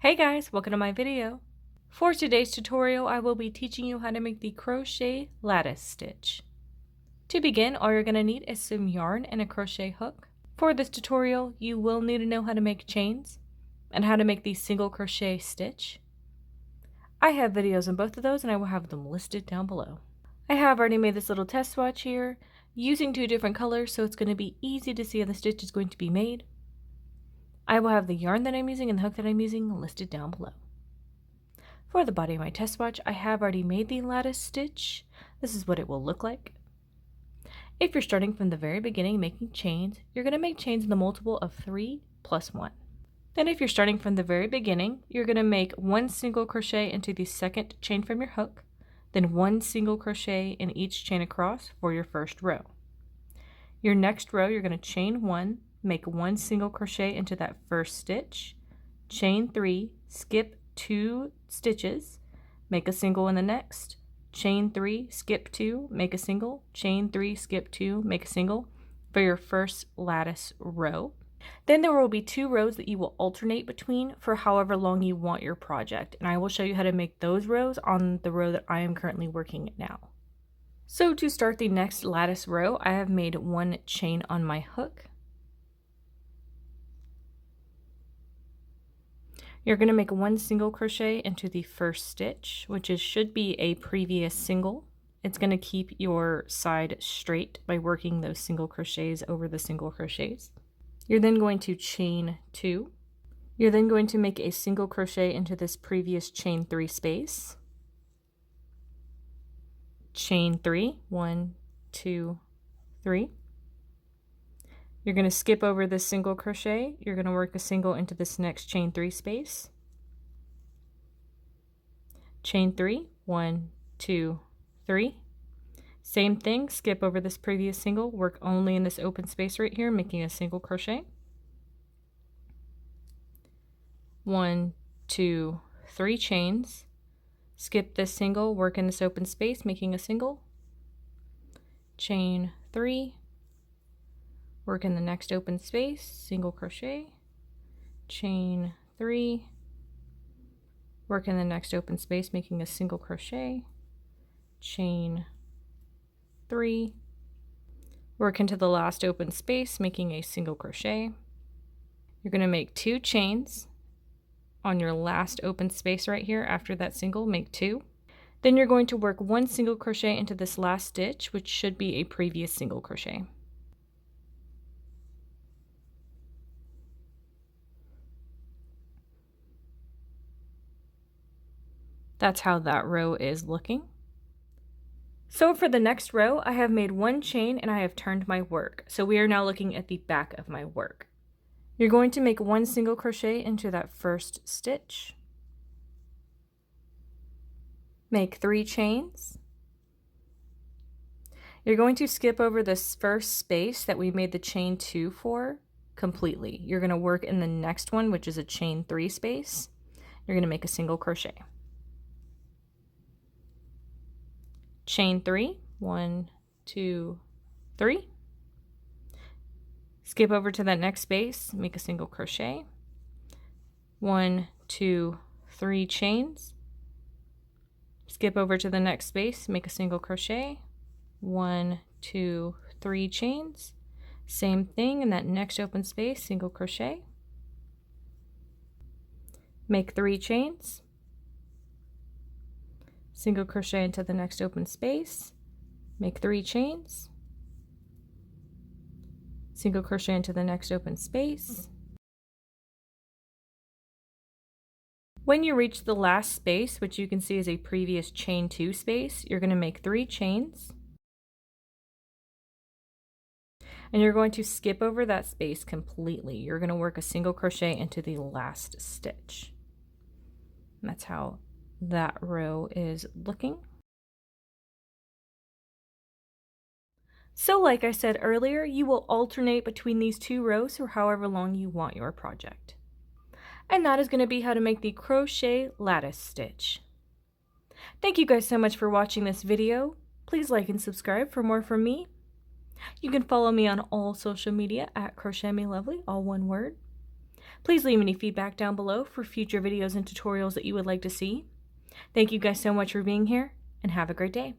Hey guys, welcome to my video. For today's tutorial, I will be teaching you how to make the crochet lattice stitch. To begin, all you're going to need is some yarn and a crochet hook. For this tutorial, you will need to know how to make chains and how to make the single crochet stitch. I have videos on both of those and I will have them listed down below. I have already made this little test swatch here using two different colors, so it's going to be easy to see how the stitch is going to be made. I will have the yarn that I'm using and the hook that I'm using listed down below. For the body of my test swatch, I have already made the lattice stitch. This is what it will look like. If you're starting from the very beginning making chains, you're going to make chains in the multiple of 3 plus 1. Then if you're starting from the very beginning, you're going to make 1 single crochet into the second chain from your hook, then 1 single crochet in each chain across for your first row. Your next row, you're going to chain 1, make 1 single crochet into that first stitch, chain 3, skip 2 stitches, make a single in the next, chain 3, skip 2, make a single, chain 3, skip 2, make a single for your first lattice row. Then there will be 2 rows that you will alternate between for however long you want your project, and I will show you how to make those rows on the row that I am currently working now. So to start the next lattice row, I have made 1 chain on my hook. You're going to make 1 single crochet into the first stitch, which should be a previous single. It's going to keep your side straight by working those single crochets over the single crochets. You're then going to chain 2. You're then going to make a single crochet into this previous chain 3 space. Chain 3, 1, 2, 3. You're going to skip over this single crochet. You're going to work a single into this next chain 3 space. Chain 3, 1, 2, 3. Same thing, skip over this previous single, work only in this open space right here, making a single crochet. 1, 2, 3 chains. Skip this single, work in this open space, making a single. Chain 3. Work in the next open space, single crochet, chain 3, work in the next open space, making a single crochet, chain 3, work into the last open space, making a single crochet. You're going to make 2 chains on your last open space right here. After that single, make 2. Then you're going to work 1 single crochet into this last stitch, which should be a previous single crochet. That's how that row is looking. So for the next row, I have made 1 chain and I have turned my work. So we are now looking at the back of my work. You're going to make 1 single crochet into that first stitch. Make 3 chains. You're going to skip over this first space that we made the chain 2 for completely. You're going to work in the next one, which is a chain 3 space. You're going to make a single crochet. Chain 3, 1, 2, 3. Skip over to that next space, make a single crochet. 1, 2, 3 chains. Skip over to the next space, make a single crochet. 1, 2, 3 chains. Same thing in that next open space, single crochet. Make 3 chains. Single crochet into the next open space, make 3 chains, single crochet into the next open space. When you reach the last space, which you can see is a previous chain 2 space, you're going to make 3 chains, and you're going to skip over that space completely. You're going to work a single crochet into the last stitch. And that's how that row is looking. So like I said earlier, you will alternate between these 2 rows for however long you want your project. And that is going to be how to make the crochet lattice stitch. Thank you guys so much for watching this video. Please like and subscribe for more from me. You can follow me on all social media at crochetmelovely, all one word. Please leave any feedback down below for future videos and tutorials that you would like to see. Thank you guys so much for being here, and have a great day.